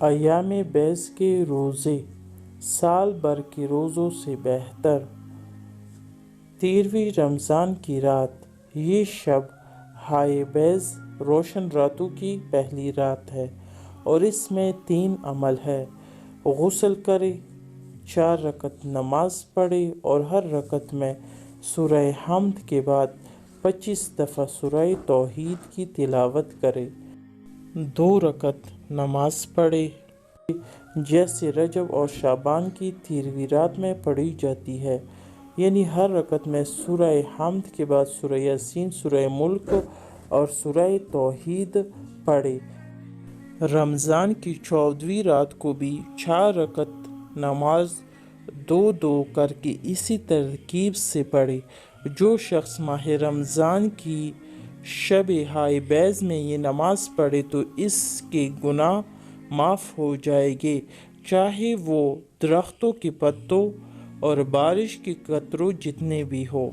ایام بیض کے روزے سال بھر کے روزوں سے بہتر۔ 13ویں رمضان کی رات، یہ شب ہائے بیض روشن راتوں کی پہلی رات ہے اور اس میں 3 عمل ہے۔ غسل کرے، 4 رکعت نماز پڑھے اور ہر رکعت میں سورہ حمد کے بعد 25 دفعہ سورہ توحید کی تلاوت کرے۔ 2 رکعت نماز پڑھے جیسے رجب اور شعبان کی 13ویں رات میں پڑھی جاتی ہے، یعنی ہر رکعت میں سورہ حمد کے بعد سورہ یاسین، سورہ ملک اور سورہ توحید پڑھے۔ رمضان کی 14ویں رات کو بھی 4 رکعت نماز 2 کر کے اسی ترتیب سے پڑھے۔ جو شخص ماہ رمضان کی شب ہائے بیض میں یہ نماز پڑھے تو اس کے گناہ معاف ہو جائیں گے، چاہے وہ درختوں کے پتوں اور بارش کے قطروں جتنے بھی ہو۔